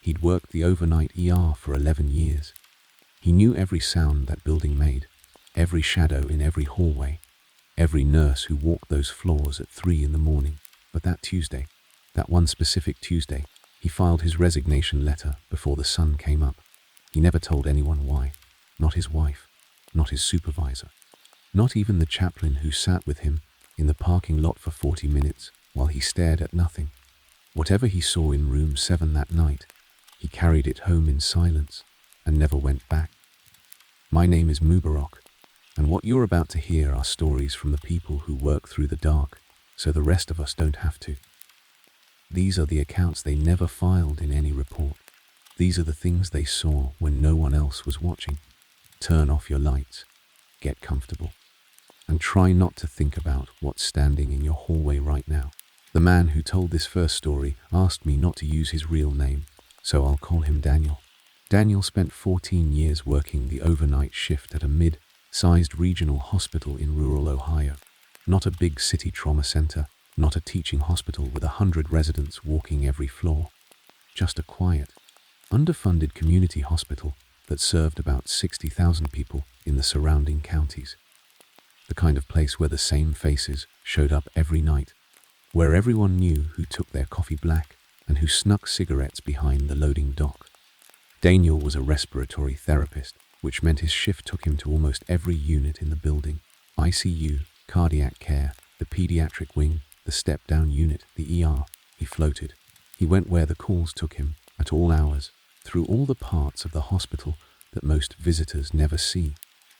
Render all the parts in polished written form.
He'd worked the overnight ER for 11 years. He knew every sound that building made, every shadow in every hallway, every nurse who walked those floors at 3 in the morning. But that Tuesday, that one specific Tuesday, he filed his resignation letter before the sun came up. He never told anyone why. Not his wife, not his supervisor, not even the chaplain who sat with him in the parking lot for 40 minutes while he stared at nothing. Whatever he saw in room 7 that night, he carried it home in silence and never went back. My name is Mubarak, and what you're about to hear are stories from the people who work through the dark so the rest of us don't have to. These are the accounts they never filed in any report. These are the things they saw when no one else was watching. Turn off your lights, get comfortable, and try not to think about what's standing in your hallway right now. The man who told this first story asked me not to use his real name, so I'll call him Daniel. Daniel spent 14 years working the overnight shift at a mid-sized regional hospital in rural Ohio. Not a big city trauma center, not a teaching hospital with 100 residents walking every floor. Just a quiet, underfunded community hospital that served about 60,000 people in the surrounding counties. The kind of place where the same faces showed up every night, where everyone knew who took their coffee black and who snuck cigarettes behind the loading dock. Daniel was a respiratory therapist, which meant his shift took him to almost every unit in the building: ICU, cardiac care, the pediatric wing, the step-down unit, the ER. He floated. He went where the calls took him, at all hours, through all the parts of the hospital that most visitors never see.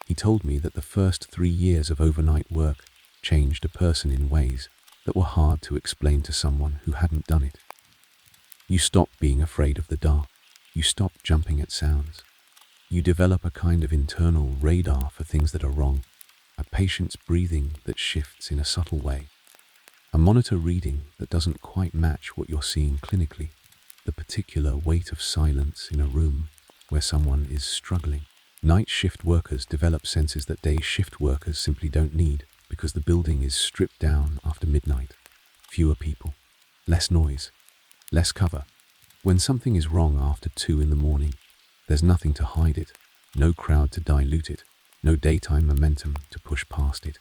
He told me that the first 3 years of overnight work changed a person in ways that were hard to explain to someone who hadn't done it. You stop being afraid of the dark. You stop jumping at sounds. You develop a kind of internal radar for things that are wrong, a patient's breathing that shifts in a subtle way, a monitor reading that doesn't quite match what you're seeing clinically, the particular weight of silence in a room where someone is struggling. Night shift workers develop senses that day shift workers simply don't need because the building is stripped down after midnight. Fewer people, less noise, less cover. When something is wrong after 2 in the morning, there's nothing to hide it, no crowd to dilute it, no daytime momentum to push past it.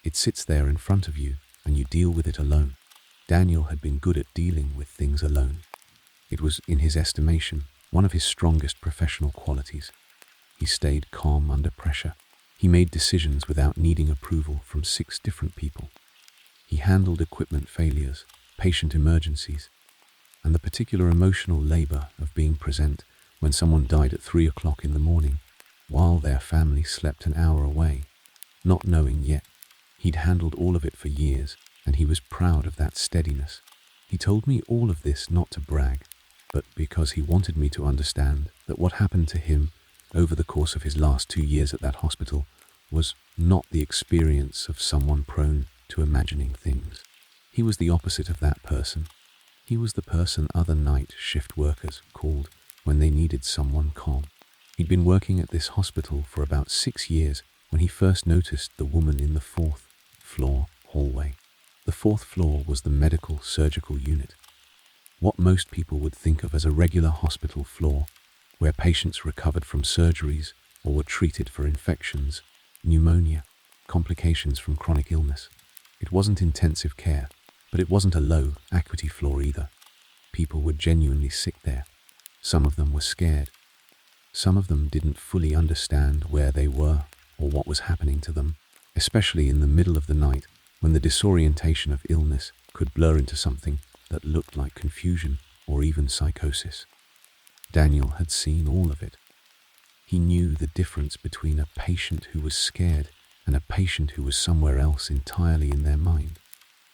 It sits there in front of you and you deal with it alone. Daniel had been good at dealing with things alone. It was, in his estimation, one of his strongest professional qualities. He stayed calm under pressure. He made decisions without needing approval from 6 different people. He handled equipment failures, patient emergencies, and the particular emotional labor of being present when someone died at 3 o'clock in the morning, while their family slept an hour away, not knowing yet. He'd handled all of it for years, and he was proud of that steadiness. He told me all of this not to brag, but because he wanted me to understand that what happened to him over the course of his last 2 years at that hospital was not the experience of someone prone to imagining things. He was the opposite of that person. He was the person other night shift workers called when they needed someone calm. He'd been working at this hospital for about 6 years when he first noticed the woman in the 4th floor hallway. The 4th floor was the medical surgical unit, what most people would think of as a regular hospital floor, where patients recovered from surgeries or were treated for infections, pneumonia, complications from chronic illness. It wasn't intensive care, but it wasn't a low acuity floor either. People were genuinely sick there. Some of them were scared. Some of them didn't fully understand where they were or what was happening to them, especially in the middle of the night when the disorientation of illness could blur into something that looked like confusion or even psychosis. Daniel had seen all of it. He knew the difference between a patient who was scared and a patient who was somewhere else entirely in their mind.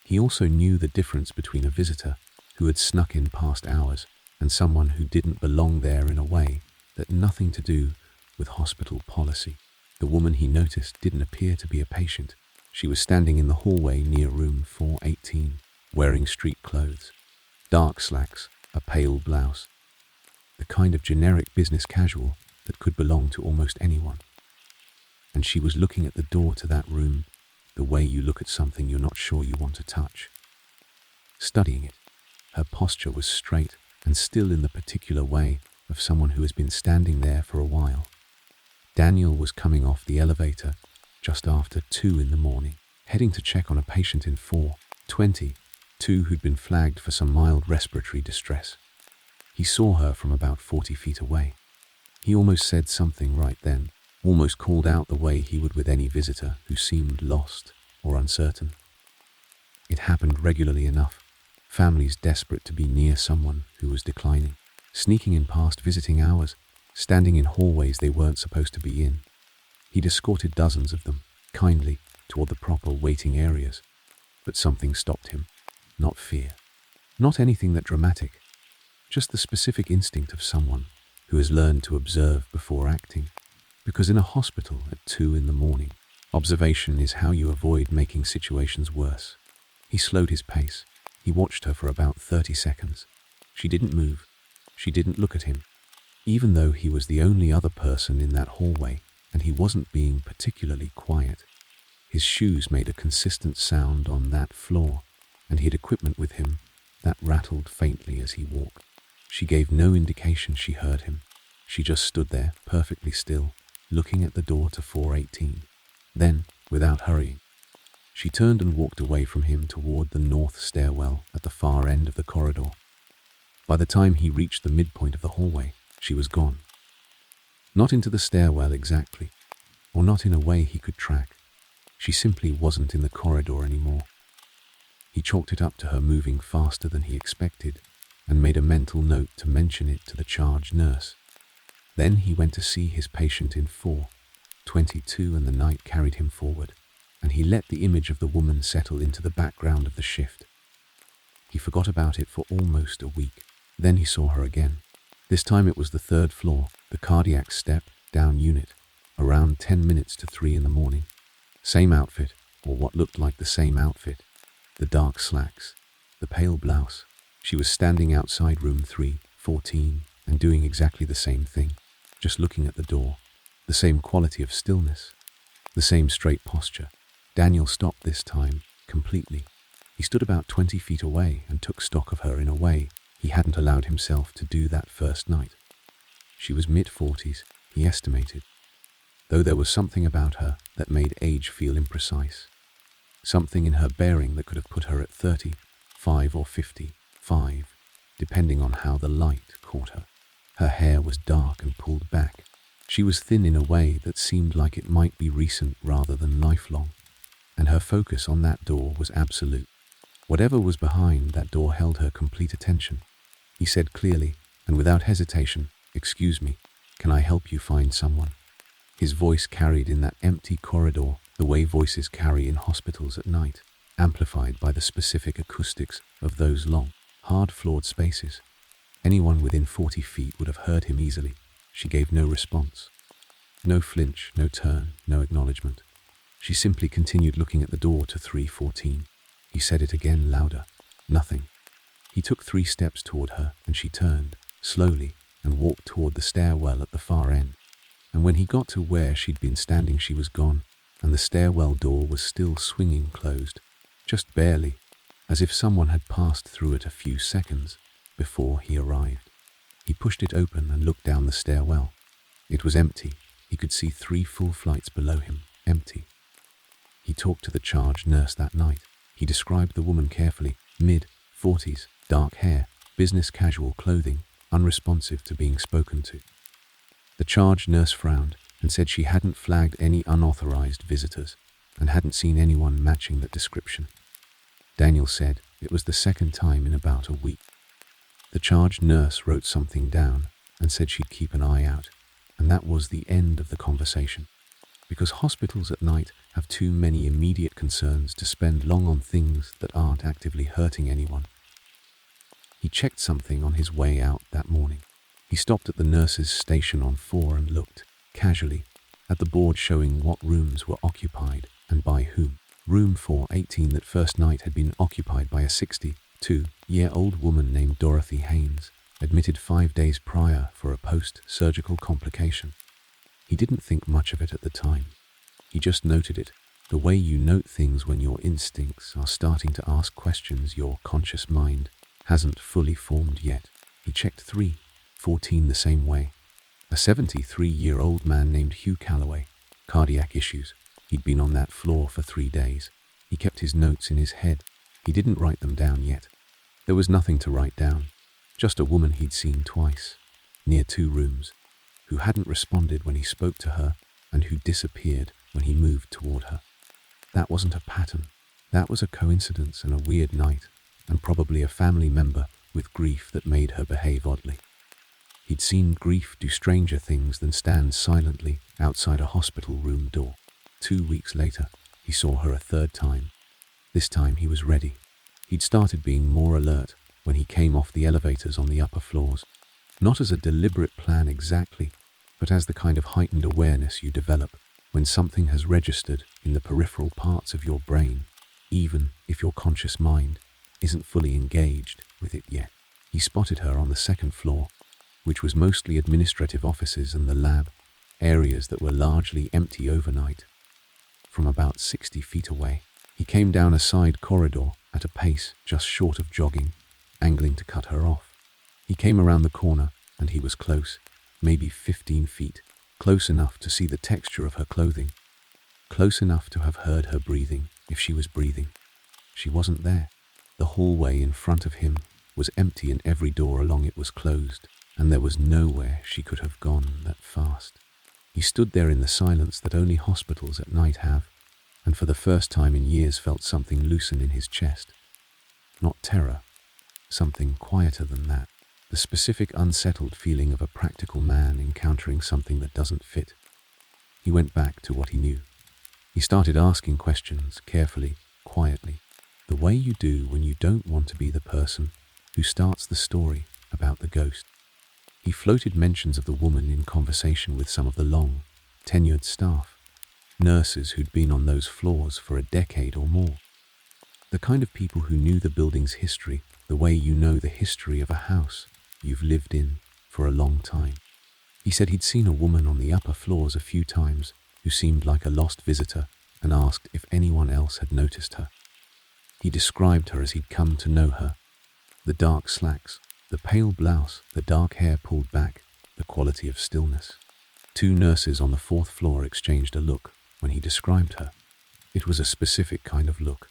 He also knew the difference between a visitor who had snuck in past hours and someone who didn't belong there in a way that had nothing to do with hospital policy. The woman he noticed didn't appear to be a patient. She was standing in the hallway near room 418, wearing street clothes, dark slacks, a pale blouse, the kind of generic business casual that could belong to almost anyone. And she was looking at the door to that room the way you look at something you're not sure you want to touch. Studying it. Her posture was straight, and still in the particular way of someone who has been standing there for a while. Daniel was coming off the elevator just after 2 in the morning, heading to check on a patient in 422 who'd been flagged for some mild respiratory distress. He saw her from about 40 feet away. He almost said something right then, almost called out the way he would with any visitor who seemed lost or uncertain. It happened regularly enough. Families desperate to be near someone who was declining, sneaking in past visiting hours, standing in hallways they weren't supposed to be in. He'd escorted dozens of them, kindly, toward the proper waiting areas. But something stopped him. Not fear. Not anything that dramatic. Just the specific instinct of someone who has learned to observe before acting. Because in a hospital at 2 in the morning, observation is how you avoid making situations worse. He slowed his pace. He watched her for about 30 seconds. She didn't move. She didn't look at him. Even though he was the only other person in that hallway and he wasn't being particularly quiet. His shoes made a consistent sound on that floor, and he had equipment with him that rattled faintly as he walked. She gave no indication she heard him. She just stood there, perfectly still, looking at the door to 418. Then, without hurrying, she turned and walked away from him toward the north stairwell at the far end of the corridor. By the time he reached the midpoint of the hallway, she was gone. Not into the stairwell exactly, or not in a way he could track. She simply wasn't in the corridor anymore. He chalked it up to her moving faster than he expected and made a mental note to mention it to the charge nurse. Then he went to see his patient in 422 and the night carried him forward, and he let the image of the woman settle into the background of the shift. He forgot about it for almost a week. Then he saw her again. This time it was the 3rd floor, the cardiac step-down unit, around 10 minutes to 3 in the morning. Same outfit, or what looked like the same outfit. The dark slacks, the pale blouse. She was standing outside room 314 and doing exactly the same thing, just looking at the door. The same quality of stillness, the same straight posture. Daniel stopped this time, completely. He stood about 20 feet away and took stock of her in a way he hadn't allowed himself to do that first night. She was mid-40s, he estimated, though there was something about her that made age feel imprecise. Something in her bearing that could have put her at 35 or 55, depending on how the light caught her. Her hair was dark and pulled back. She was thin in a way that seemed like it might be recent rather than lifelong, and her focus on that door was absolute. Whatever was behind that door held her complete attention. He said clearly, and without hesitation, "Excuse me, can I help you find someone?" His voice carried in that empty corridor the way voices carry in hospitals at night, amplified by the specific acoustics of those long, hard-floored spaces. Anyone within 40 feet would have heard him easily. She gave no response. No flinch, no turn, no acknowledgement. She simply continued looking at the door to 314. He said it again, louder. Nothing. He took 3 steps toward her, and she turned, slowly, and walked toward the stairwell at the far end. And when he got to where she'd been standing, she was gone, and the stairwell door was still swinging closed, just barely, as if someone had passed through it a few seconds before he arrived. He pushed it open and looked down the stairwell. It was empty. He could see 3 full flights below him, empty. He talked to the charge nurse that night. He described the woman carefully, mid-40s, dark hair, business casual clothing, unresponsive to being spoken to. The charge nurse frowned and said she hadn't flagged any unauthorized visitors and hadn't seen anyone matching that description. Daniel said it was the 2nd time in about a week. The charge nurse wrote something down and said she'd keep an eye out, and that was the end of the conversation. Because hospitals at night have too many immediate concerns to spend long on things that aren't actively hurting anyone. He checked something on his way out that morning. He stopped at the nurse's station on 4 and looked, casually, at the board showing what rooms were occupied and by whom. Room 418 that first night had been occupied by a 62-year-old woman named Dorothy Haynes, admitted 5 days prior for a post-surgical complication. He didn't think much of it at the time. He just noted it, the way you note things when your instincts are starting to ask questions your conscious mind hasn't fully formed yet. He checked 3, 14 the same way. A 73-year-old man named Hugh Calloway, cardiac issues. He'd been on that floor for 3 days. He kept his notes in his head. He didn't write them down yet. There was nothing to write down. Just a woman he'd seen twice, near 2 rooms, who hadn't responded when he spoke to her and who disappeared when he moved toward her. That wasn't a pattern. That was a coincidence and a weird night, and probably a family member with grief that made her behave oddly. He'd seen grief do stranger things than stand silently outside a hospital room door. 2 weeks later, he saw her a 3rd time. This time he was ready. He'd started being more alert when he came off the elevators on the upper floors, not as a deliberate plan exactly, but as the kind of heightened awareness you develop when something has registered in the peripheral parts of your brain, even if your conscious mind isn't fully engaged with it yet. He spotted her on the 2nd floor, which was mostly administrative offices and the lab, areas that were largely empty overnight. From about 60 feet away, he came down a side corridor at a pace just short of jogging, angling to cut her off. He came around the corner and he was close, maybe 15 feet, close enough to see the texture of her clothing, close enough to have heard her breathing if she was breathing. She wasn't there. The hallway in front of him was empty and every door along it was closed, and there was nowhere she could have gone that fast. He stood there in the silence that only hospitals at night have, and for the first time in years felt something loosen in his chest. Not terror, something quieter than that. The specific unsettled feeling of a practical man encountering something that doesn't fit. He went back to what he knew. He started asking questions carefully, quietly, the way you do when you don't want to be the person who starts the story about the ghost. He floated mentions of the woman in conversation with some of the long, tenured staff, nurses who'd been on those floors for a decade or more. The kind of people who knew the building's history the way you know the history of a house you've lived in for a long time. He said he'd seen a woman on the upper floors a few times who seemed like a lost visitor and asked if anyone else had noticed her. He described her as he'd come to know her. The dark slacks, the pale blouse, the dark hair pulled back, the quality of stillness. 2 nurses on the 4th floor exchanged a look when he described her. It was a specific kind of look.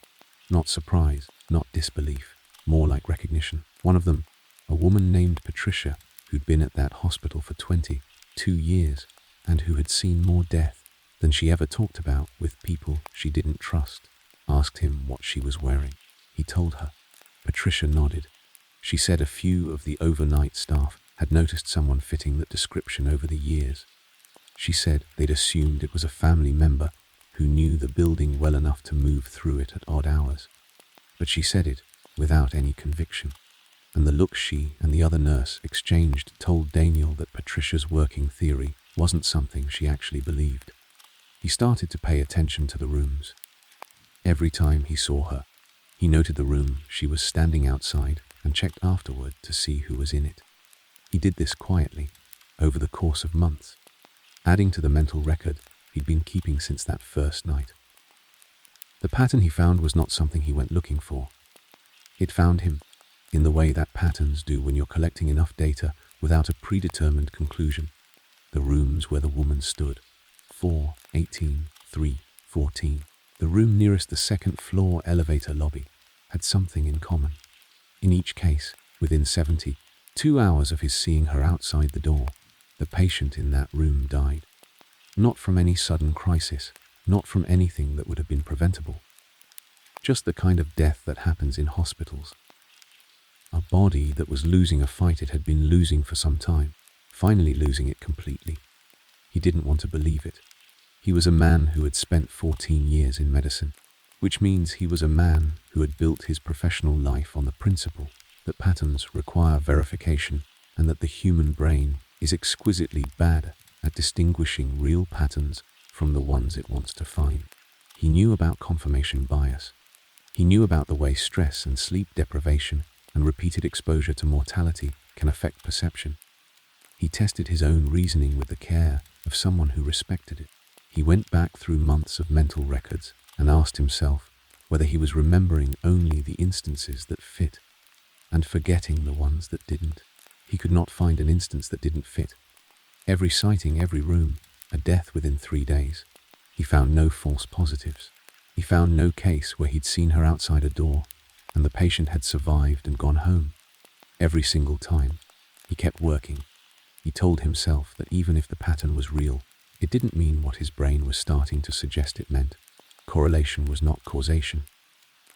Not surprise, not disbelief, more like recognition. One of them, a woman named Patricia, who'd been at that hospital for 22 years and who had seen more death than she ever talked about with people she didn't trust, asked him what she was wearing. He told her. Patricia nodded. She said a few of the overnight staff had noticed someone fitting that description over the years. She said they'd assumed it was a family member who knew the building well enough to move through it at odd hours. But she said it without any conviction, and the look she and the other nurse exchanged told Daniel that Patricia's working theory wasn't something she actually believed. He started to pay attention to the rooms. Every time he saw her, he noted the room she was standing outside and checked afterward to see who was in it. He did this quietly, over the course of months, adding to the mental record he'd been keeping since that first night. The pattern he found was not something he went looking for. It found him, in the way that patterns do when you're collecting enough data without a predetermined conclusion. The rooms where the woman stood, 4, 18, 3, 14. The room nearest the 2nd floor elevator lobby had something in common. In each case, within 72 hours of his seeing her outside the door, the patient in that room died. Not from any sudden crisis, not from anything that would have been preventable. Just the kind of death that happens in hospitals. A body that was losing a fight it had been losing for some time, finally losing it completely. He didn't want to believe it. He was a man who had spent 14 years in medicine, which means he was a man who had built his professional life on the principle that patterns require verification and that the human brain is exquisitely bad at distinguishing real patterns from the ones it wants to find. He knew about confirmation bias. He knew about the way stress and sleep deprivation and repeated exposure to mortality can affect perception. He tested his own reasoning with the care of someone who respected it. He went back through months of mental records and asked himself whether he was remembering only the instances that fit and forgetting the ones that didn't. He could not find an instance that didn't fit. Every sighting, every room, a death within 3 days. He found no false positives. He found no case where he'd seen her outside a door and the patient had survived and gone home. Every single time, he kept working. He told himself that even if the pattern was real, it didn't mean what his brain was starting to suggest it meant. Correlation was not causation.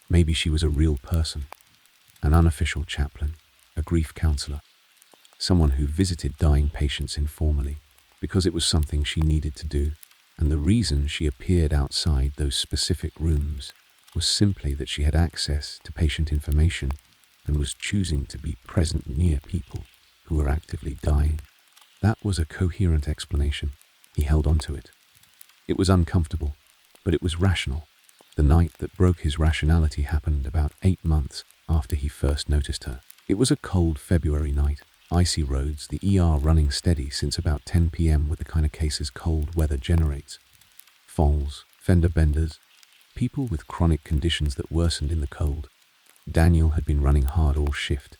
Maybe she was a real person, an unofficial chaplain, a grief counselor, someone who visited dying patients informally because it was something she needed to do, and the reason she appeared outside those specific rooms was simply that she had access to patient information and was choosing to be present near people who were actively dying. That was a coherent explanation. He held on to it. It was uncomfortable, but it was rational. The night that broke his rationality happened about 8 months after he first noticed her. It was a cold February night, icy roads, the ER running steady since about 10 p.m. with the kind of cases cold weather generates. Falls, fender benders, people with chronic conditions that worsened in the cold. Daniel had been running hard all shift.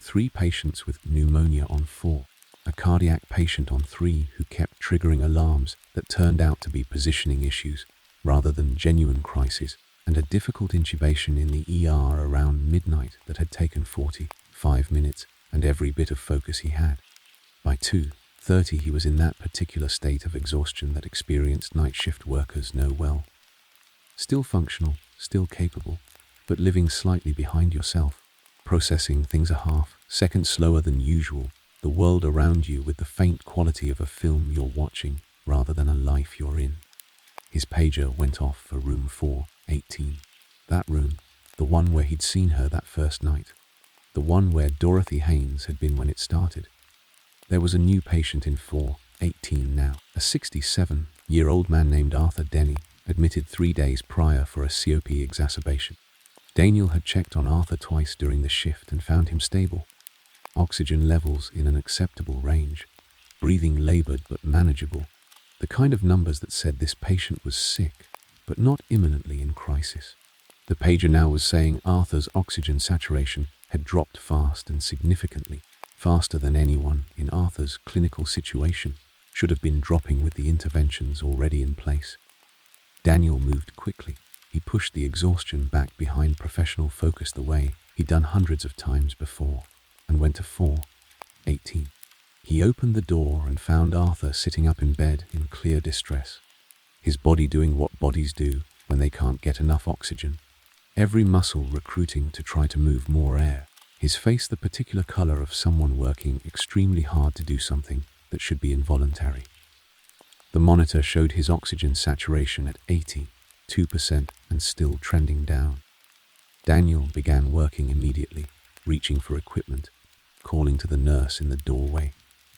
3 patients with pneumonia on 4, a cardiac patient on 3 who kept triggering alarms that turned out to be positioning issues rather than genuine crises, and a difficult intubation in the ER around midnight that had taken 45 minutes and every bit of focus he had. By 2:30 he was in that particular state of exhaustion that experienced night shift workers know well. Still functional, still capable, but living slightly behind yourself, processing things a half-second slower than usual, the world around you with the faint quality of a film you're watching rather than a life you're in. His pager went off for room 418. That room, the one where he'd seen her that first night, the one where Dorothy Haynes had been when it started. There was a new patient in 418 now, a 67-year-old man named Arthur Denny, admitted 3 days prior for a COP exacerbation. Daniel had checked on Arthur twice during the shift and found him stable. Oxygen levels in an acceptable range, breathing labored but manageable, the kind of numbers that said this patient was sick, but not imminently in crisis. The pager now was saying Arthur's oxygen saturation had dropped fast and significantly, faster than anyone in Arthur's clinical situation should have been dropping with the interventions already in place. Daniel moved quickly. He pushed the exhaustion back behind professional focus the way he'd done hundreds of times before, and went to 418. He opened the door and found Arthur sitting up in bed in clear distress, his body doing what bodies do when they can't get enough oxygen, every muscle recruiting to try to move more air, his face the particular color of someone working extremely hard to do something that should be involuntary. The monitor showed his oxygen saturation at 82% and still trending down. Daniel began working immediately, reaching for equipment, calling to the nurse in the doorway,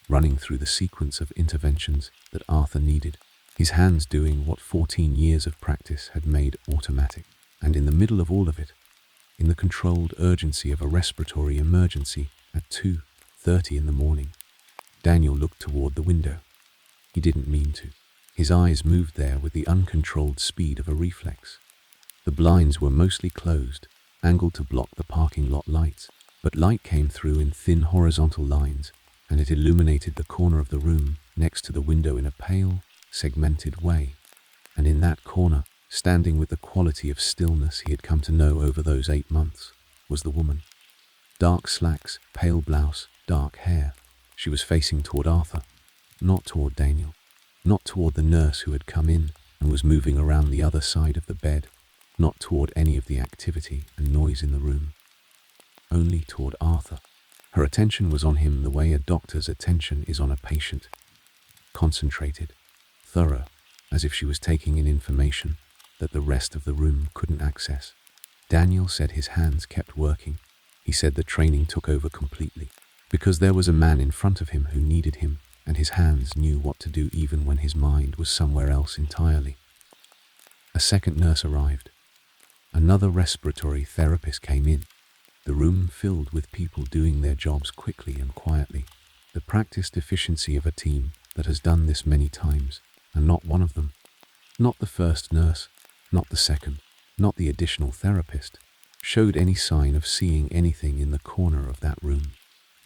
running through the sequence of interventions that Arthur needed, his hands doing what 14 years of practice had made automatic. And in the middle of all of it, in the controlled urgency of a respiratory emergency at 2:30 in the morning, Daniel looked toward the window. He didn't mean to. His eyes moved there with the uncontrolled speed of a reflex. The blinds were mostly closed, angled to block the parking lot lights, but light came through in thin horizontal lines, and it illuminated the corner of the room next to the window in a pale, segmented way. And in that corner, standing with the quality of stillness he had come to know over those 8 months, was the woman. Dark slacks, pale blouse, dark hair. She was facing toward Arthur, not toward Daniel, not toward the nurse who had come in and was moving around the other side of the bed, not toward any of the activity and noise in the room, only toward Arthur. Her attention was on him the way a doctor's attention is on a patient, concentrated, thorough, as if she was taking in information that the rest of the room couldn't access. Daniel said his hands kept working. He said the training took over completely, because there was a man in front of him who needed him, and his hands knew what to do even when his mind was somewhere else entirely. A second nurse arrived. Another respiratory therapist came in. The room filled with people doing their jobs quickly and quietly, the practiced efficiency of a team that has done this many times, and not one of them, not the first nurse, not the second, not the additional therapist, showed any sign of seeing anything in the corner of that room.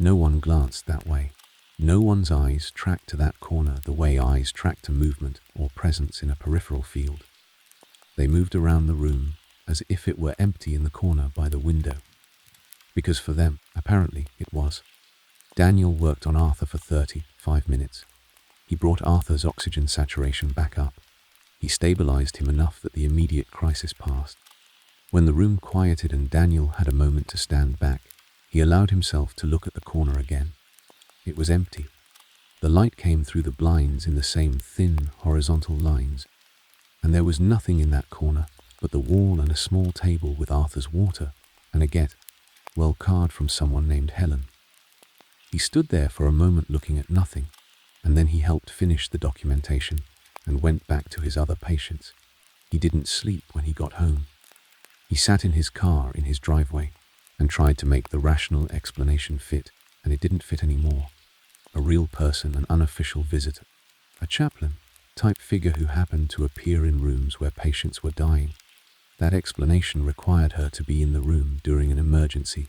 No one glanced that way. No one's eyes tracked to that corner the way eyes track to movement or presence in a peripheral field. They moved around the room as if it were empty in the corner by the window. Because for them, apparently, it was. Daniel worked on Arthur for 35 minutes. He brought Arthur's oxygen saturation back up. He stabilized him enough that the immediate crisis passed. When the room quieted and Daniel had a moment to stand back, he allowed himself to look at the corner again. It was empty. The light came through the blinds in the same thin, horizontal lines, and there was nothing in that corner but the wall and a small table with Arthur's water and a get well card from someone named Helen. He stood there for a moment looking at nothing, and then he helped finish the documentation and went back to his other patients. He didn't sleep when he got home. He sat in his car in his driveway and tried to make the rational explanation fit, and it didn't fit anymore. A real person, an unofficial visitor, a chaplain type figure who happened to appear in rooms where patients were dying. That explanation required her to be in the room during an emergency,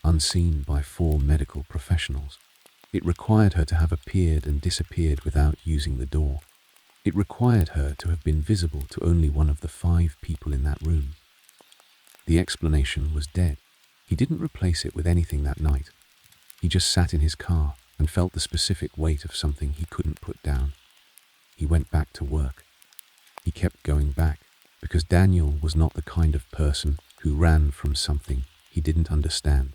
unseen by 4 medical professionals. It required her to have appeared and disappeared without using the door. It required her to have been visible to only one of the 5 people in that room. The explanation was dead. He didn't replace it with anything that night. He just sat in his car and felt the specific weight of something he couldn't put down. He went back to work. He kept going back because Daniel was not the kind of person who ran from something he didn't understand,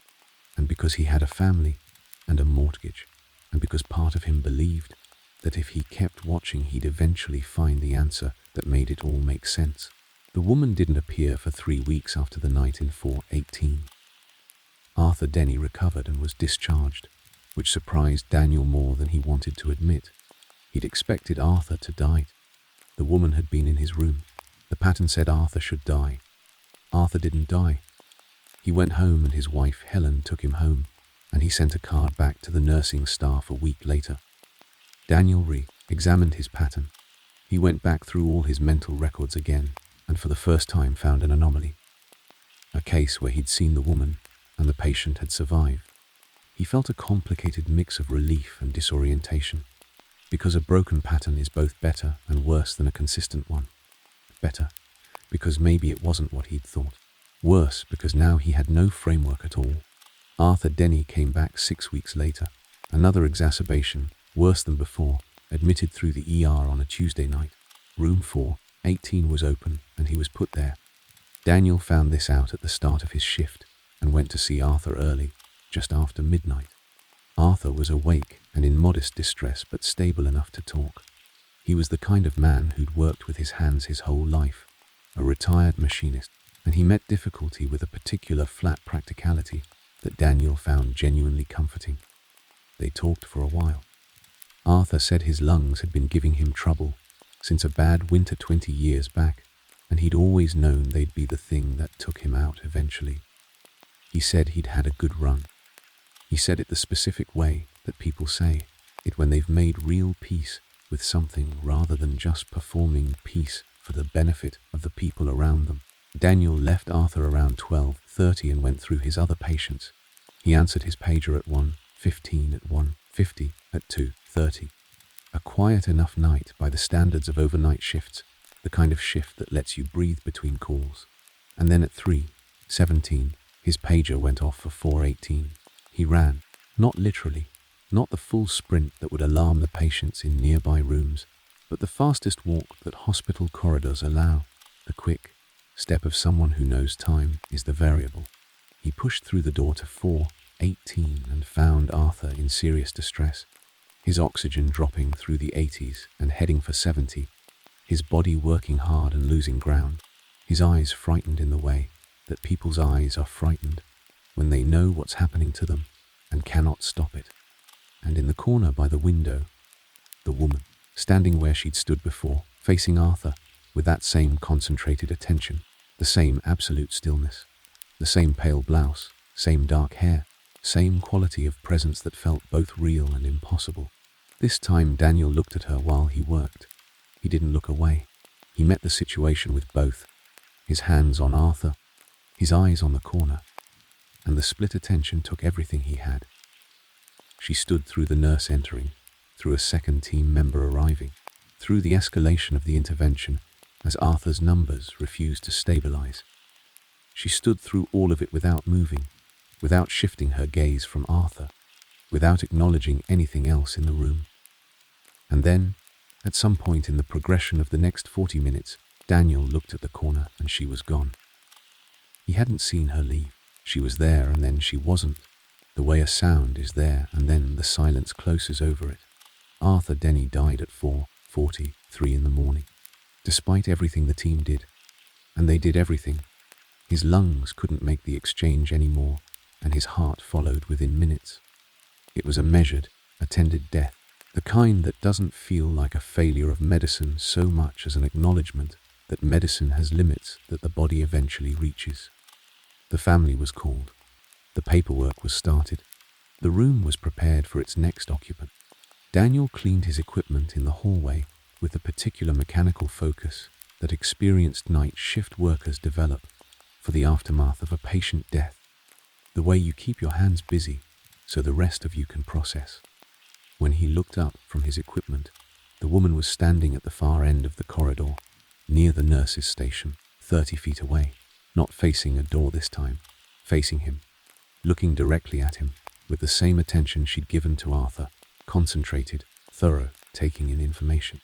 and because he had a family and a mortgage, and because part of him believed that if he kept watching he'd eventually find the answer that made it all make sense. The woman didn't appear for 3 weeks after the night in 418. Arthur Denny recovered and was discharged, which surprised Daniel more than he wanted to admit. He'd expected Arthur to die. The woman had been in his room. The pattern said Arthur should die. Arthur didn't die. He went home and his wife Helen took him home, and he sent a card back to the nursing staff a week later. Daniel re-examined his pattern. He went back through all his mental records again, and for the first time found an anomaly. A case where he'd seen the woman and the patient had survived. He felt a complicated mix of relief and disorientation, because a broken pattern is both better and worse than a consistent one. Better, because maybe it wasn't what he'd thought. Worse, because now he had no framework at all. Arthur Denny came back 6 weeks later. Another exacerbation, worse than before, admitted through the ER on a Tuesday night. Room 418 was open, and he was put there. Daniel found this out at the start of his shift and went to see Arthur early, just after midnight. Arthur was awake and in modest distress but stable enough to talk. He was the kind of man who'd worked with his hands his whole life, a retired machinist, and he met difficulty with a particular flat practicality that Daniel found genuinely comforting. They talked for a while. Arthur said his lungs had been giving him trouble since a bad winter 20 years back, and he'd always known they'd be the thing that took him out eventually. He said he'd had a good run. He said it the specific way that people say it when they've made real peace with something rather than just performing peace for the benefit of the people around them. Daniel left Arthur around 12:30 and went through his other patients. He answered his pager at 1:15, at 1:50, at 2:30. A quiet enough night by the standards of overnight shifts, the kind of shift that lets you breathe between calls. And then at 3:17, his pager went off for 4:18. He ran, not literally, not the full sprint that would alarm the patients in nearby rooms, but the fastest walk that hospital corridors allow. The quick step of someone who knows time is the variable. He pushed through the door to 4:18 and found Arthur in serious distress, his oxygen dropping through the 80s and heading for 70, his body working hard and losing ground, his eyes frightened in the way that people's eyes are frightened when they know what's happening to them and cannot stop it. And in the corner by the window, the woman, standing where she'd stood before, facing Arthur, with that same concentrated attention, the same absolute stillness, the same pale blouse, same dark hair, same quality of presence that felt both real and impossible. This time Daniel looked at her while he worked. He didn't look away. He met the situation with both, his hands on Arthur, his eyes on the corner, and the split attention took everything he had. She stood through the nurse entering, through a second team member arriving, through the escalation of the intervention as Arthur's numbers refused to stabilize. She stood through all of it without moving, without shifting her gaze from Arthur, without acknowledging anything else in the room. And then, at some point in the progression of the next 40 minutes, Daniel looked at the corner and she was gone. He hadn't seen her leave. She was there and then she wasn't. The way a sound is there and then the silence closes over it. Arthur Denny died at 4:43 in the morning. Despite everything the team did, and they did everything, his lungs couldn't make the exchange anymore, and his heart followed within minutes. It was a measured, attended death, the kind that doesn't feel like a failure of medicine so much as an acknowledgement that medicine has limits that the body eventually reaches. The family was called. The paperwork was started. The room was prepared for its next occupant. Daniel cleaned his equipment in the hallway with the particular mechanical focus that experienced night shift workers develop for the aftermath of a patient death. The way you keep your hands busy so the rest of you can process. When he looked up from his equipment, the woman was standing at the far end of the corridor, near the nurse's station, 30 feet away, not facing a door this time, facing him, looking directly at him with the same attention she'd given to Arthur, concentrated, thorough, taking in information.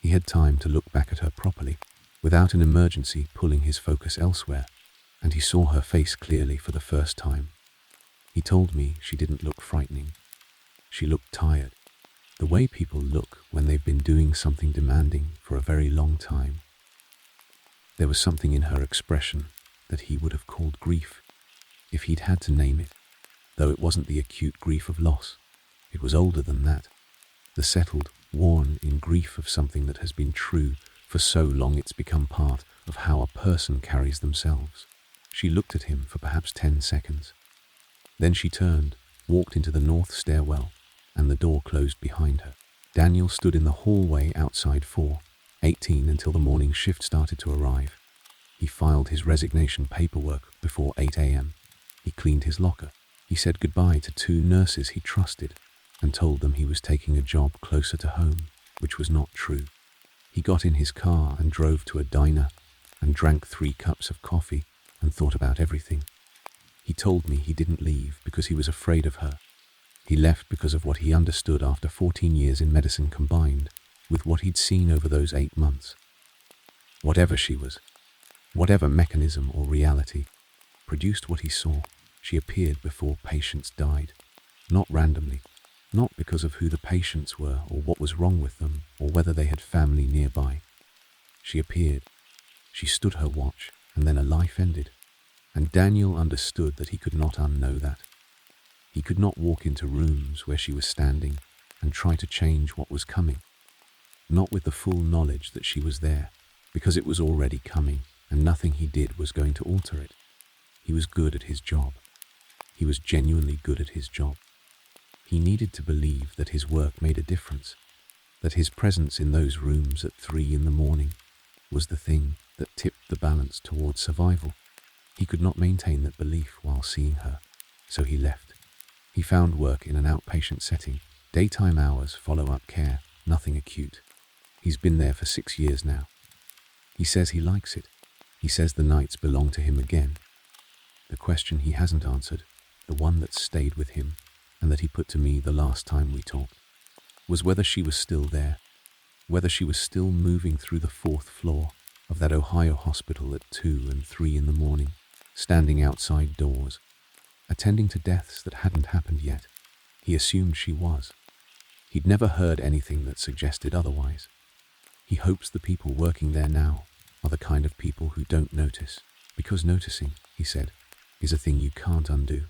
He had time to look back at her properly, without an emergency pulling his focus elsewhere, and he saw her face clearly for the first time. He told me she didn't look frightening. She looked tired, the way people look when they've been doing something demanding for a very long time. There was something in her expression that he would have called grief, if he'd had to name it, though it wasn't the acute grief of loss. It was older than that, the settled, worn-in grief of something that has been true for so long it's become part of how a person carries themselves. She looked at him for perhaps 10 seconds. Then she turned, walked into the north stairwell, and the door closed behind her. Daniel stood in the hallway outside 4:18 until the morning shift started to arrive. He filed his resignation paperwork before 8 a.m. He cleaned his locker. He said goodbye to 2 nurses he trusted and told them he was taking a job closer to home, which was not true. He got in his car and drove to a diner and drank 3 cups of coffee and thought about everything. He told me he didn't leave because he was afraid of her. He left because of what he understood after 14 years in medicine combined with what he'd seen over those 8 months. Whatever she was, whatever mechanism or reality, produced what he saw. She appeared before patients died, not randomly, not because of who the patients were or what was wrong with them or whether they had family nearby. She appeared. She stood her watch, and then a life ended. And Daniel understood that he could not unknow that. He could not walk into rooms where she was standing and try to change what was coming. Not with the full knowledge that she was there, because it was already coming, and nothing he did was going to alter it. He was good at his job. He was genuinely good at his job. He needed to believe that his work made a difference, that his presence in those rooms at 3 in the morning was the thing that tipped the balance towards survival. He could not maintain that belief while seeing her, so he left. He found work in an outpatient setting, daytime hours, follow-up care, nothing acute. He's been there for 6 years now. He says he likes it. He says the nights belong to him again. The question he hasn't answered, the one that stayed with him, and that he put to me the last time we talked, was whether she was still there, whether she was still moving through the 4th floor of that Ohio hospital at 2 and 3 in the morning, standing outside doors, attending to deaths that hadn't happened yet. He assumed she was. He'd never heard anything that suggested otherwise. He hopes the people working there now are the kind of people who don't notice, because noticing, he said, is a thing you can't undo.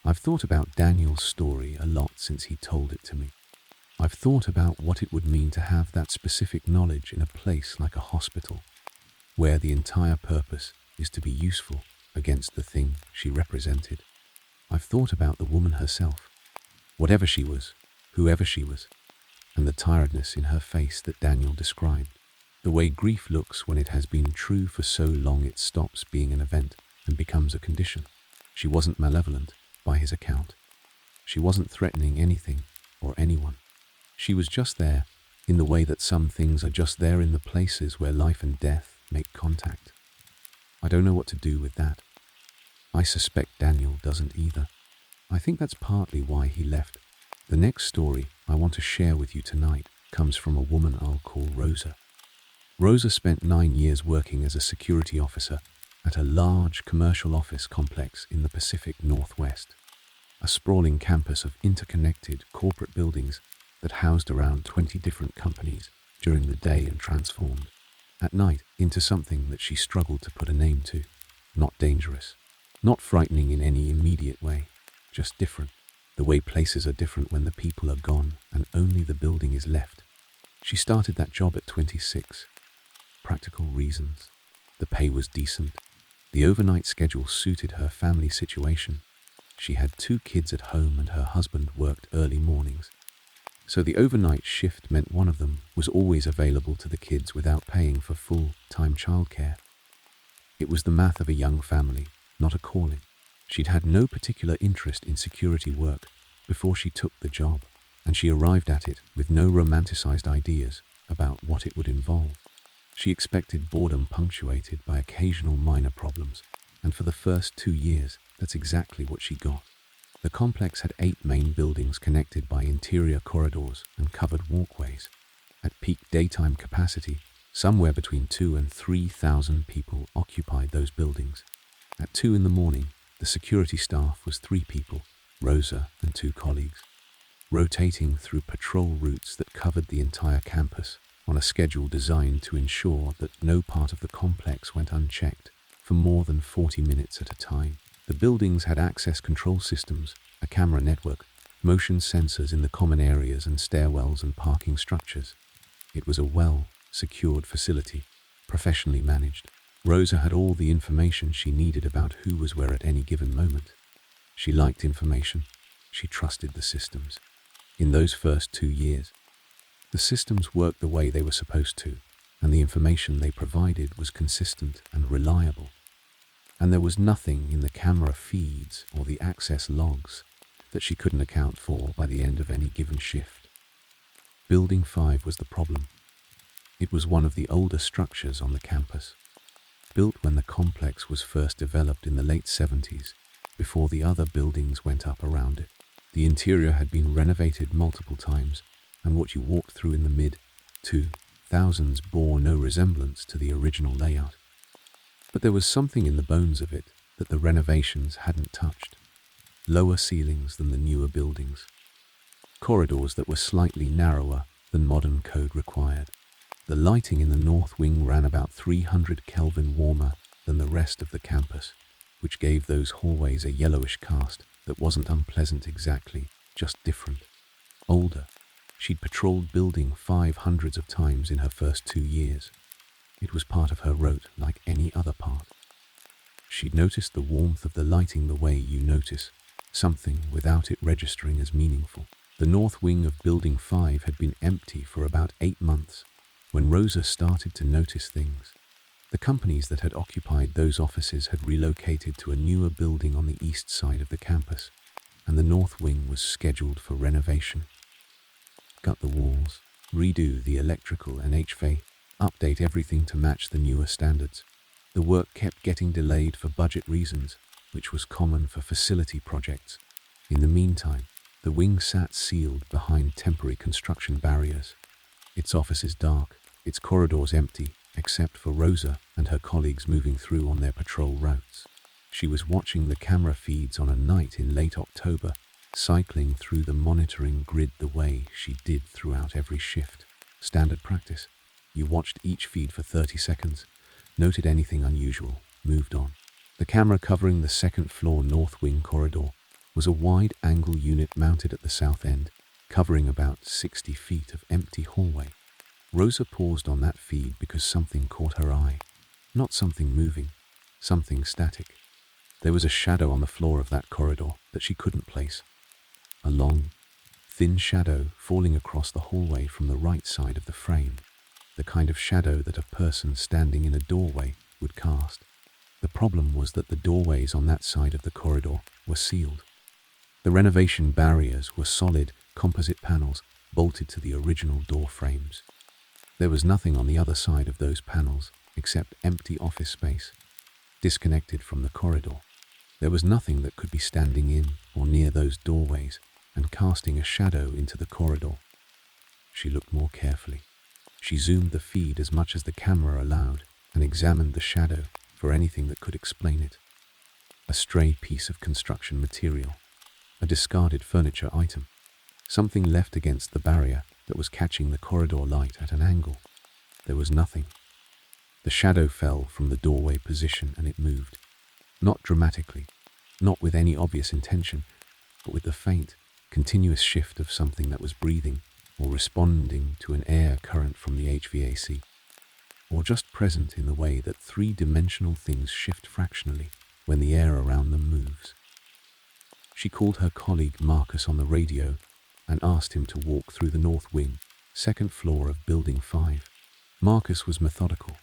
I've thought about Daniel's story a lot since he told it to me. I've thought about what it would mean to have that specific knowledge in a place like a hospital, where the entire purpose is to be useful against the thing she represented. I've thought about the woman herself, whatever she was, whoever she was, and the tiredness in her face that Daniel described, the way grief looks when it has been true for so long it stops being an event and becomes a condition. She wasn't malevolent, by his account. She wasn't threatening anything or anyone. She was just there, in the way that some things are just there in the places where life and death make contact. I don't know what to do with that. I suspect Daniel doesn't either. I think that's partly why he left. The next story I want to share with you tonight comes from a woman I'll call Rosa. Rosa spent 9 years working as a security officer at a large commercial office complex in the Pacific Northwest, a sprawling campus of interconnected corporate buildings that housed around 20 different companies during the day and transformed, at night, into something that she struggled to put a name to. Not dangerous, not frightening in any immediate way, just different. The way places are different when the people are gone and only the building is left. She started that job at 26. Practical reasons. The pay was decent. The overnight schedule suited her family situation. She had 2 kids at home and her husband worked early mornings. So the overnight shift meant one of them was always available to the kids without paying for full-time childcare. It was the math of a young family, not a calling. She'd had no particular interest in security work before she took the job, and she arrived at it with no romanticized ideas about what it would involve. She expected boredom punctuated by occasional minor problems, and for the first 2 years, that's exactly what she got. The complex had 8 main buildings connected by interior corridors and covered walkways. At peak daytime capacity, somewhere between 2,000 and 3,000 people occupied those buildings. At 2 in the morning, the security staff was 3 people, Rosa and 2 colleagues, rotating through patrol routes that covered the entire campus on a schedule designed to ensure that no part of the complex went unchecked for more than 40 minutes at a time. The buildings had access control systems, a camera network, motion sensors in the common areas and stairwells and parking structures. It was a well-secured facility, professionally managed. Rosa had all the information she needed about who was where at any given moment. She liked information. She trusted the systems. In those first 2 years, the systems worked the way they were supposed to, and the information they provided was consistent and reliable. And there was nothing in the camera feeds or the access logs that she couldn't account for by the end of any given shift. Building 5 was the problem. It was one of the older structures on the campus, built when the complex was first developed in the late 70s, before the other buildings went up around it. The interior had been renovated multiple times, and what you walked through in the mid-2000s bore no resemblance to the original layout. But there was something in the bones of it that the renovations hadn't touched. Lower ceilings than the newer buildings. Corridors that were slightly narrower than modern code required. The lighting in the north wing ran about 300 Kelvin warmer than the rest of the campus, which gave those hallways a yellowish cast that wasn't unpleasant exactly, just different. Older. She'd patrolled Building 5 hundreds of times in her first 2 years. It was part of her rote like any other part. She'd noticed the warmth of the lighting the way you notice something without it registering as meaningful. The north wing of Building 5 had been empty for about 8 months when Rosa started to notice things. The companies that had occupied those offices had relocated to a newer building on the east side of the campus, and the north wing was scheduled for renovation. Gut the walls, redo the electrical and HVAC, update everything to match the newer standards. The work kept getting delayed for budget reasons, which was common for facility projects. In the meantime, the wing sat sealed behind temporary construction barriers. Its offices dark, its corridors empty, except for Rosa and her colleagues moving through on their patrol routes. She was watching the camera feeds on a night in late October, cycling through the monitoring grid the way she did throughout every shift. Standard practice. You watched each feed for 30 seconds, noted anything unusual, moved on. The camera covering the second floor north wing corridor was a wide-angle unit mounted at the south end, covering about 60 feet of empty hallway. Rosa paused on that feed because something caught her eye. Not something moving, something static. There was a shadow on the floor of that corridor that she couldn't place. A long, thin shadow falling across the hallway from the right side of the frame. The kind of shadow that a person standing in a doorway would cast. The problem was that the doorways on that side of the corridor were sealed. The renovation barriers were solid, composite panels bolted to the original door frames. There was nothing on the other side of those panels except empty office space, disconnected from the corridor. There was nothing that could be standing in or near those doorways and casting a shadow into the corridor. She looked more carefully. She zoomed the feed as much as the camera allowed and examined the shadow for anything that could explain it. A stray piece of construction material, a discarded furniture item, something left against the barrier that was catching the corridor light at an angle. There was nothing. The shadow fell from the doorway position and it moved. Not dramatically, not with any obvious intention, but with the faint, continuous shift of something that was breathing or responding to an air current from the HVAC, or just present in the way that three-dimensional things shift fractionally when the air around them moves. She called her colleague Marcus on the radio and asked him to walk through the north wing, second floor of Building 5. Marcus was methodical.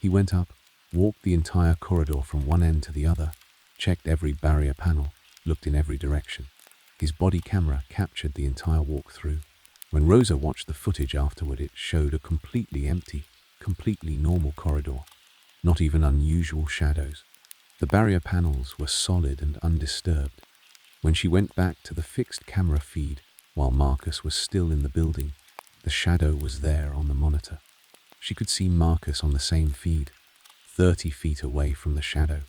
He went up, walked the entire corridor from one end to the other, checked every barrier panel, looked in every direction. His body camera captured the entire walk-through. When Rosa watched the footage afterward, it showed a completely empty, completely normal corridor, not even unusual shadows. The barrier panels were solid and undisturbed. When she went back to the fixed camera feed, while Marcus was still in the building, the shadow was there on the monitor. She could see Marcus on the same feed, 30 feet away from the shadow,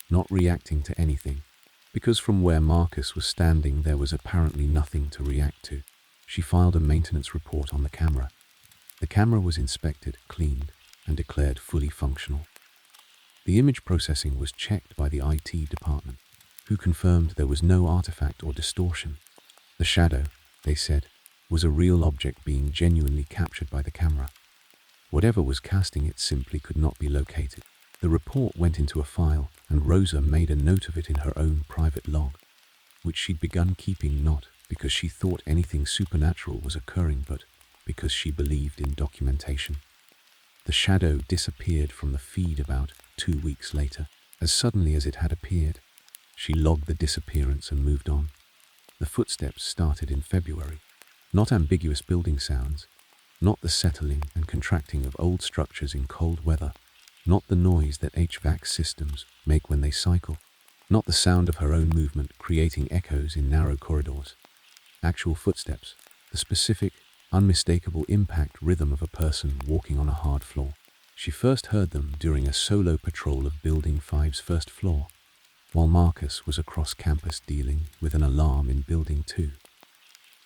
not reacting to anything, because from where Marcus was standing there was apparently nothing to react to. She filed a maintenance report on the camera. The camera was inspected, cleaned, and declared fully functional. The image processing was checked by the IT department, who confirmed there was no artifact or distortion. The shadow, they said, was a real object being genuinely captured by the camera. Whatever was casting it simply could not be located. The report went into a file, and Rosa made a note of it in her own private log, which she'd begun keeping not because she thought anything supernatural was occurring, but because she believed in documentation. The shadow disappeared from the feed about 2 weeks later, as suddenly as it had appeared. She logged the disappearance and moved on. The footsteps started in February. Not ambiguous building sounds, not the settling and contracting of old structures in cold weather, not the noise that HVAC systems make when they cycle, not the sound of her own movement creating echoes in narrow corridors. Actual footsteps, the specific, unmistakable impact rhythm of a person walking on a hard floor. She first heard them during a solo patrol of Building 5's first floor, while Marcus was across campus dealing with an alarm in Building 2.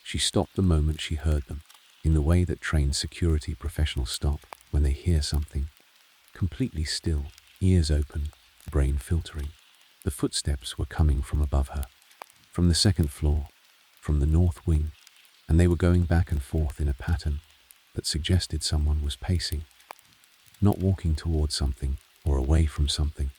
She stopped the moment she heard them, in the way that trained security professionals stop when they hear something. Completely still, ears open, brain filtering. The footsteps were coming from above her, from the second floor, from the north wing, and they were going back and forth in a pattern that suggested someone was pacing, not walking towards something or away from something,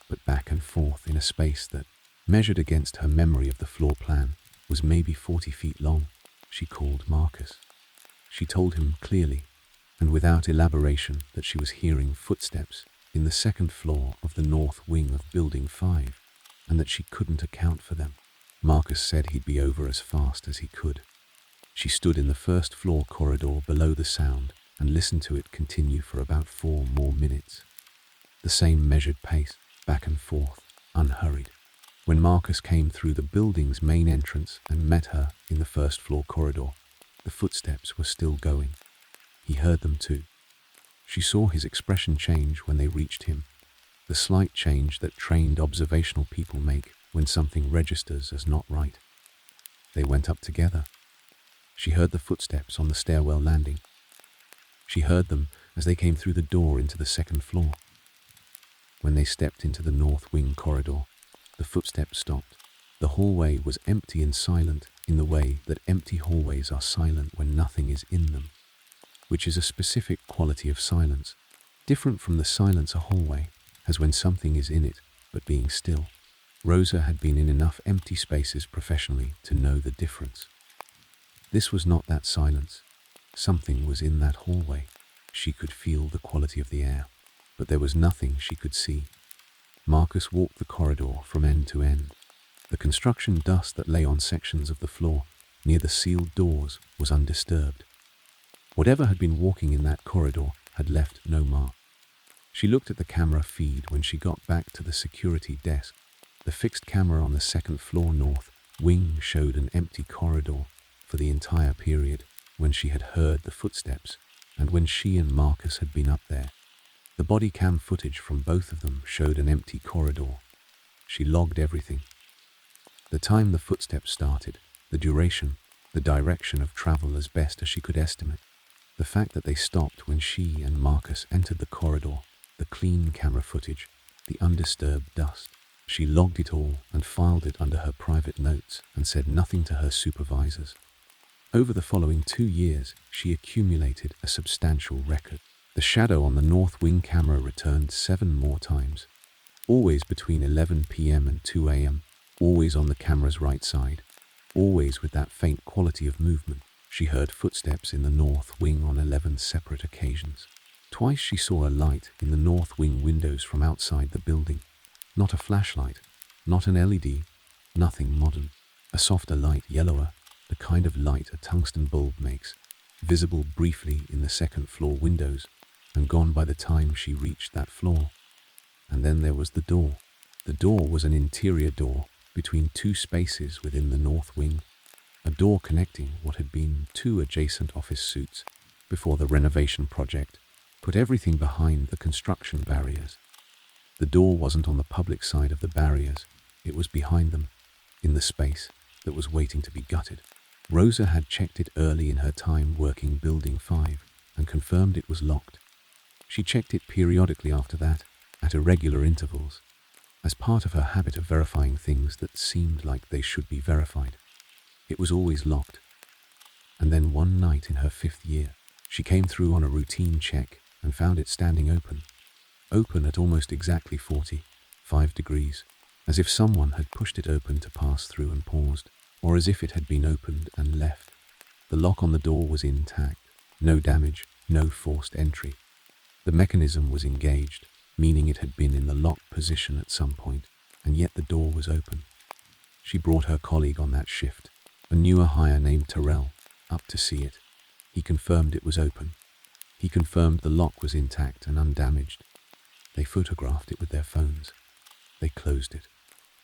but back and forth in a space that, measured against her memory of the floor plan, was maybe 40 feet long. She called Marcus. She told him clearly, and without elaboration, that she was hearing footsteps in the second floor of the north wing of Building 5, and that she couldn't account for them. Marcus said he'd be over as fast as he could. She stood in the first floor corridor below the sound and listened to it continue for about 4 more minutes. The same measured pace, back and forth, unhurried. When Marcus came through the building's main entrance and met her in the first floor corridor, the footsteps were still going. He heard them too. She saw his expression change when they reached him, the slight change that trained observational people make when something registers as not right. They went up together. She heard the footsteps on the stairwell landing. She heard them as they came through the door into the second floor. When they stepped into the north wing corridor, the footsteps stopped. The hallway was empty and silent in the way that empty hallways are silent when nothing is in them, which is a specific quality of silence, different from the silence a hallway has when something is in it but being still. Rosa had been in enough empty spaces professionally to know the difference. This was not that silence. Something was in that hallway. She could feel the quality of the air, but there was nothing she could see. Marcus walked the corridor from end to end. The construction dust that lay on sections of the floor near the sealed doors was undisturbed. Whatever had been walking in that corridor had left no mark. She looked at the camera feed when she got back to the security desk. The fixed camera on the second floor north wing showed an empty corridor for the entire period when she had heard the footsteps and when she and Marcus had been up there. The body cam footage from both of them showed an empty corridor. She logged everything. The time the footsteps started, the duration, the direction of travel as best as she could estimate. The fact that they stopped when she and Marcus entered the corridor, the clean camera footage, the undisturbed dust. She logged it all and filed it under her private notes and said nothing to her supervisors. Over the following 2 years, she accumulated a substantial record. The shadow on the north wing camera returned 7 more times, always between 11 p.m. and 2 a.m., always on the camera's right side, always with that faint quality of movement. She heard footsteps in the north wing on 11 separate occasions. Twice she saw a light in the north wing windows from outside the building. Not a flashlight, not an LED, nothing modern. A softer light, yellower, the kind of light a tungsten bulb makes, visible briefly in the second floor windows and gone by the time she reached that floor. And then there was the door. The door was an interior door between 2 spaces within the north wing, a door connecting what had been 2 adjacent office suites before the renovation project put everything behind the construction barriers. The door wasn't on the public side of the barriers, it was behind them, in the space that was waiting to be gutted. Rosa had checked it early in her time working Building 5 and confirmed it was locked. She checked it periodically after that, at irregular intervals, as part of her habit of verifying things that seemed like they should be verified. It was always locked. And then one night in her 5th year, she came through on a routine check and found it standing open. Open at almost exactly 45 degrees, as if someone had pushed it open to pass through and paused, or as if it had been opened and left. The lock on the door was intact, no damage, no forced entry. The mechanism was engaged, meaning it had been in the locked position at some point, and yet the door was open. She brought her colleague on that shift, a newer hire named Terrell, up to see it. He confirmed it was open. He confirmed the lock was intact and undamaged. They photographed it with their phones. They closed it.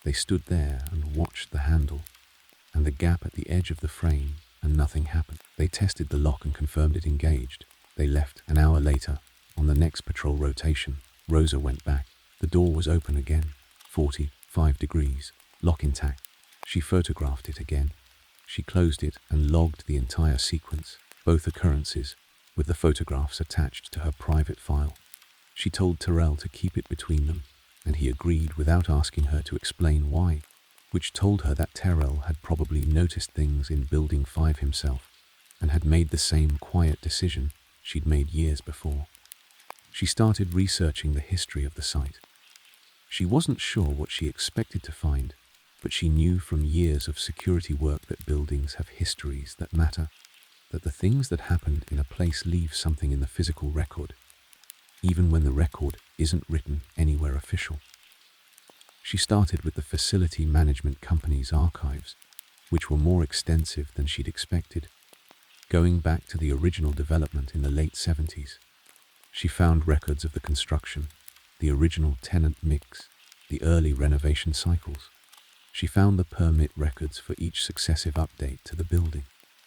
They stood there and watched the handle and the gap at the edge of the frame, and nothing happened. They tested the lock and confirmed it engaged. They left. An hour later, on the next patrol rotation, Rosa went back. The door was open again, 45 degrees, lock intact. She photographed it again. She closed it and logged the entire sequence, both occurrences, with the photographs attached to her private file. She told Terrell to keep it between them, and he agreed without asking her to explain why, which told her that Terrell had probably noticed things in Building 5 himself and had made the same quiet decision she'd made years before. She started researching the history of the site. She wasn't sure what she expected to find, but she knew from years of security work that buildings have histories that matter, that the things that happened in a place leave something in the physical record, even when the record isn't written anywhere official. She started with the facility management company's archives, which were more extensive than she'd expected. Going back to the original development in the late 70s, she found records of the construction, the original tenant mix, the early renovation cycles. She found the permit records for each successive update to the building,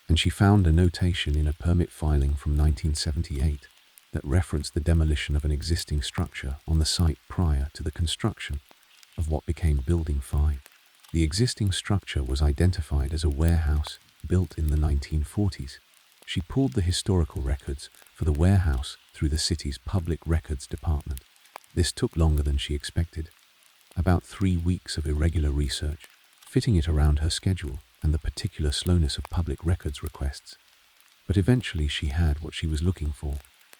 and she found a notation in a permit filing from 1978 that referenced the demolition of an existing structure on the site prior to the construction of what became Building 5. The existing structure was identified as a warehouse built in the 1940s. She pulled the historical records for the warehouse through the city's public records department. This took longer than she expected, about 3 weeks of irregular research, fitting it around her schedule and the particular slowness of public records requests. But eventually she had what she was looking for.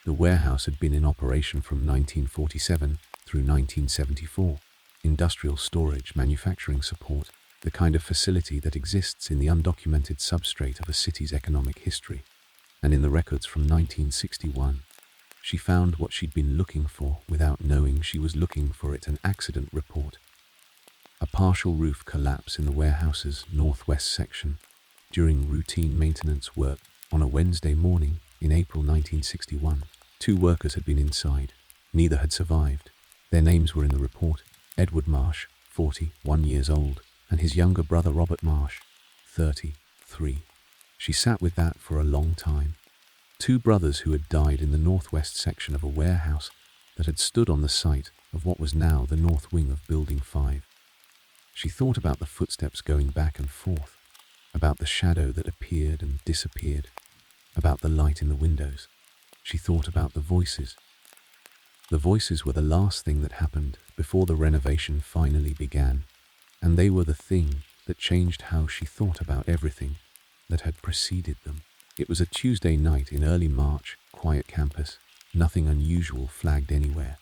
The warehouse had been in operation from 1947 through 1974. Industrial storage, manufacturing support, the kind of facility that exists in the undocumented substrate of a city's economic history. And in the records from 1961, she found what she'd been looking for without knowing she was looking for it: an accident report. A partial roof collapse in the warehouse's northwest section during routine maintenance work on a Wednesday morning in April 1961. 2 workers had been inside. Neither had survived. Their names were in the report: Edward Marsh, 41 years old, and his younger brother Robert Marsh, 33. She sat with that for a long time. 2 brothers who had died in the northwest section of a warehouse that had stood on the site of what was now the north wing of Building 5. She thought about the footsteps going back and forth, about the shadow that appeared and disappeared, about the light in the windows. She thought about the voices. The voices were the last thing that happened before the renovation finally began, and they were the thing that changed how she thought about everything that had preceded them. It was a Tuesday night in early March, quiet campus, nothing unusual flagged anywhere.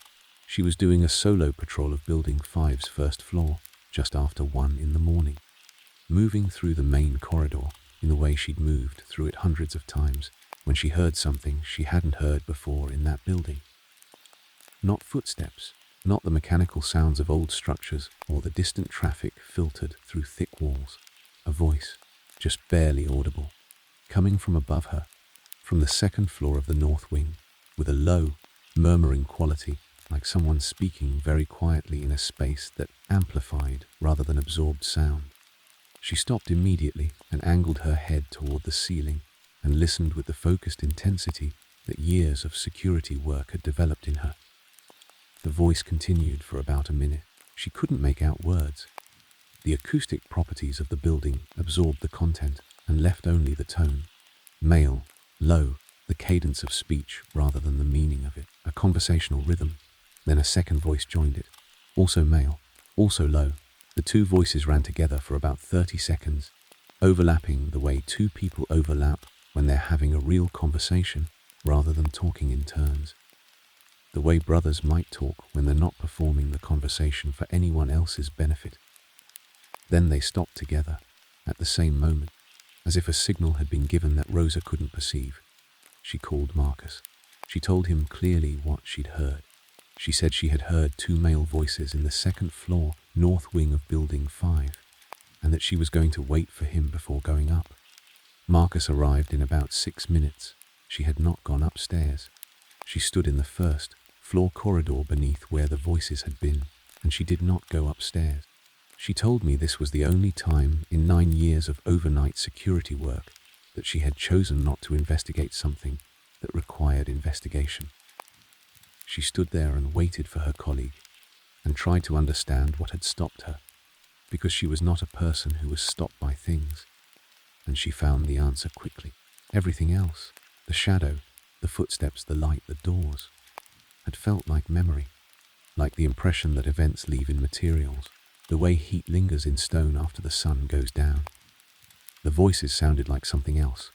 She was doing a solo patrol of Building 5's first floor, just after 1 in the morning, moving through the main corridor in the way she'd moved through it hundreds of times, when she heard something she hadn't heard before in that building. Not footsteps, not the mechanical sounds of old structures or the distant traffic filtered through thick walls. A voice, just barely audible, coming from above her, from the second floor of the north wing, with a low, murmuring quality, like someone speaking very quietly in a space that amplified rather than absorbed sound. She stopped immediately and angled her head toward the ceiling and listened with the focused intensity that years of security work had developed in her. The voice continued for about a minute. She couldn't make out words. The acoustic properties of the building absorbed the content and left only the tone. Male, low, the cadence of speech rather than the meaning of it. A conversational rhythm. Then a second voice joined it. Also male, also low. The 2 voices ran together for about 30 seconds, overlapping the way 2 people overlap when they're having a real conversation rather than talking in turns. The way brothers might talk when they're not performing the conversation for anyone else's benefit. Then they stopped together, at the same moment, as if a signal had been given that Rosa couldn't perceive. She called Marcus. She told him clearly what she'd heard. She said she had heard 2 male voices in the second floor, north wing of Building 5, and that she was going to wait for him before going up. Marcus arrived in about 6 minutes. She had not gone upstairs. She stood in the first floor corridor beneath where the voices had been, and she did not go upstairs. She told me this was the only time in 9 years of overnight security work that she had chosen not to investigate something that required investigation. She stood there and waited for her colleague and tried to understand what had stopped her, because she was not a person who was stopped by things. And she found the answer quickly. Everything else, the shadow, the footsteps, the light, the doors, had felt like memory, like the impression that events leave in materials, the way heat lingers in stone after the sun goes down. The voices sounded like something else.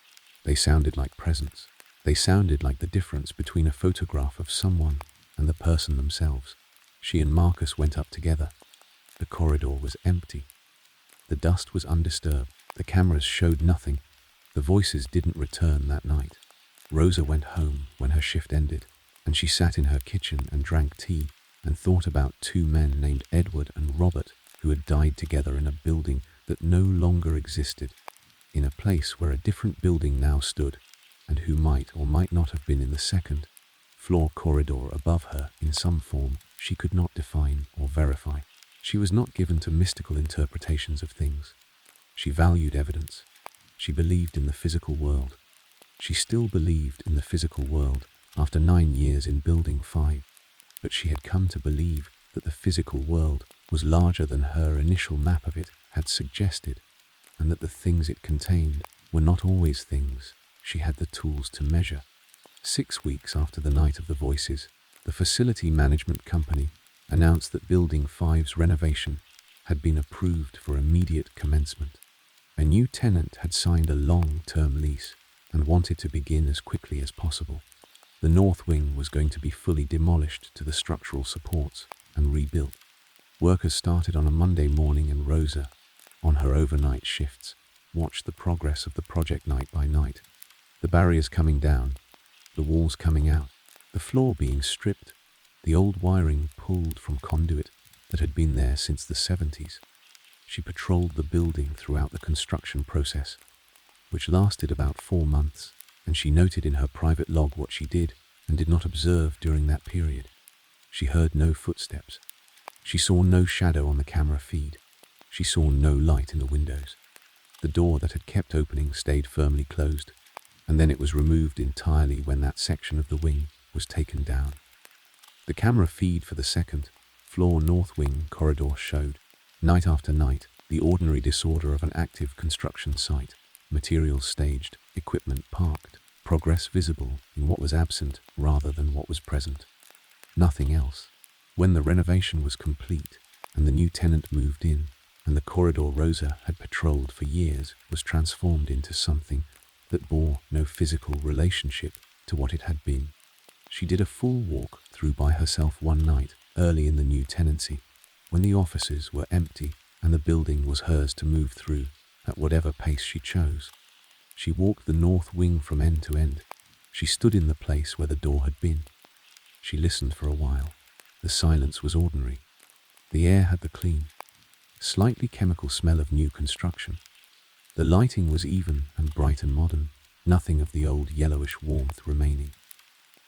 They sounded like presence. They sounded like the difference between a photograph of someone and the person themselves. She and Marcus went up together. The corridor was empty. The dust was undisturbed. The cameras showed nothing. The voices didn't return that night. Rosa went home when her shift ended, and she sat in her kitchen and drank tea and thought about 2 men named Edward and Robert who had died together in a building that no longer existed, in a place where a different building now stood, and who might or might not have been in the second floor corridor above her in some form she could not define or verify. She was not given to mystical interpretations of things. She valued evidence. She believed in the physical world. She still believed in the physical world after 9 years in Building 5, but she had come to believe that the physical world was larger than her initial map of it had suggested, and that the things it contained were not always things she had the tools to measure. 6 weeks after the night of the voices, the facility management company announced that Building 5's renovation had been approved for immediate commencement. A new tenant had signed a long-term lease and wanted to begin as quickly as possible. The north wing was going to be fully demolished to the structural supports and rebuilt. Workers started on a Monday morning, and Rosa, on her overnight shifts, watched the progress of the project night by night. The barriers coming down, the walls coming out, the floor being stripped, the old wiring pulled from conduit that had been there since the 70s. She patrolled the building throughout the construction process, which lasted about 4 months, and she noted in her private log what she did and did not observe during that period. She heard no footsteps. She saw no shadow on the camera feed. She saw no light in the windows. The door that had kept opening stayed firmly closed, and then it was removed entirely when that section of the wing was taken down. The camera feed for the second floor north wing corridor showed, night after night, the ordinary disorder of an active construction site. Materials staged, equipment parked, progress visible in what was absent rather than what was present. Nothing else. When the renovation was complete and the new tenant moved in, and the corridor Rosa had patrolled for years was transformed into something that bore no physical relationship to what it had been. She did a full walk through by herself one night early in the new tenancy, when the offices were empty and the building was hers to move through at whatever pace she chose. She walked the north wing from end to end. She stood in the place where the door had been. She listened for a while. The silence was ordinary. The air had the clean, slightly chemical smell of new construction. The lighting was even and bright and modern, nothing of the old yellowish warmth remaining.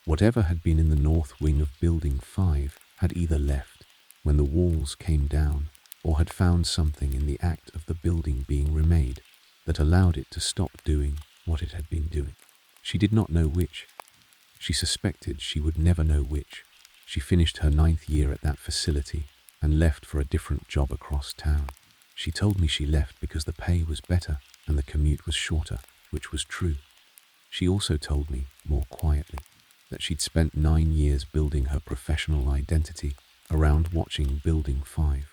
Whatever had been in the north wing of Building 5 had either left when the walls came down or had found something in the act of the building being remade that allowed it to stop doing what it had been doing. She did not know which. She suspected she would never know which. She finished her 9th year at that facility and left for a different job across town. She told me she left because the pay was better and the commute was shorter, which was true. She also told me, more quietly, that she'd spent 9 years building her professional identity around watching Building 5,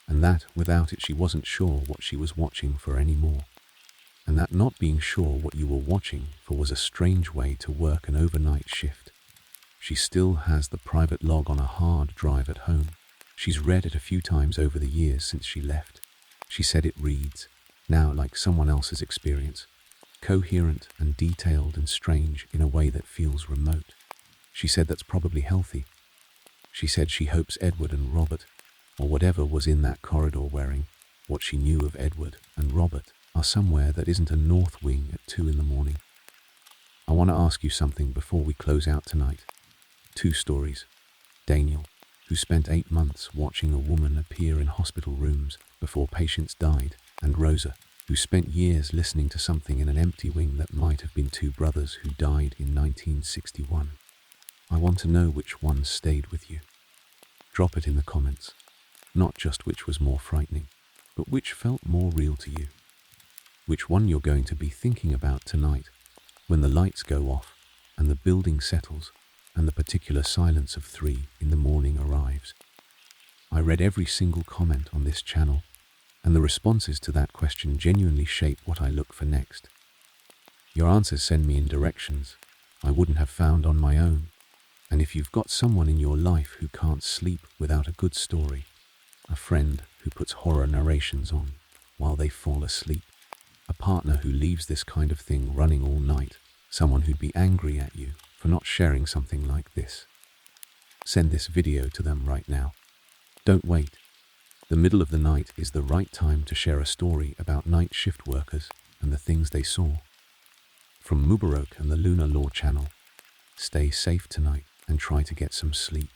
and that without it she wasn't sure what she was watching for anymore, and that not being sure what you were watching for was a strange way to work an overnight shift. She still has the private log on a hard drive at home. She's read it a few times over the years since she left. She said it reads, now like someone else's experience, coherent and detailed and strange in a way that feels remote. She said that's probably healthy. She said she hopes Edward and Robert, or whatever was in that corridor wearing what she knew of Edward and Robert, are somewhere that isn't a north wing at 2 in the morning. I want to ask you something before we close out tonight. 2 stories. Daniel, who spent 8 months watching a woman appear in hospital rooms before patients died, and Rosa, who spent years listening to something in an empty wing that might have been 2 brothers who died in 1961. I want to know which one stayed with you. Drop it in the comments. Not just which was more frightening, but which felt more real to you. Which one you're going to be thinking about tonight when the lights go off and the building settles and the particular silence of 3 in the morning arrives. I read every single comment on this channel, and the responses to that question genuinely shape what I look for next. Your answers send me in directions I wouldn't have found on my own, and if you've got someone in your life who can't sleep without a good story, a friend who puts horror narrations on while they fall asleep, a partner who leaves this kind of thing running all night, someone who'd be angry at you for not sharing something like this, send this video to them right now. Don't wait. The middle of the night is the right time to share a story about night shift workers and the things they saw. From Mubarak and the Lunar Lore channel, stay safe tonight and try to get some sleep.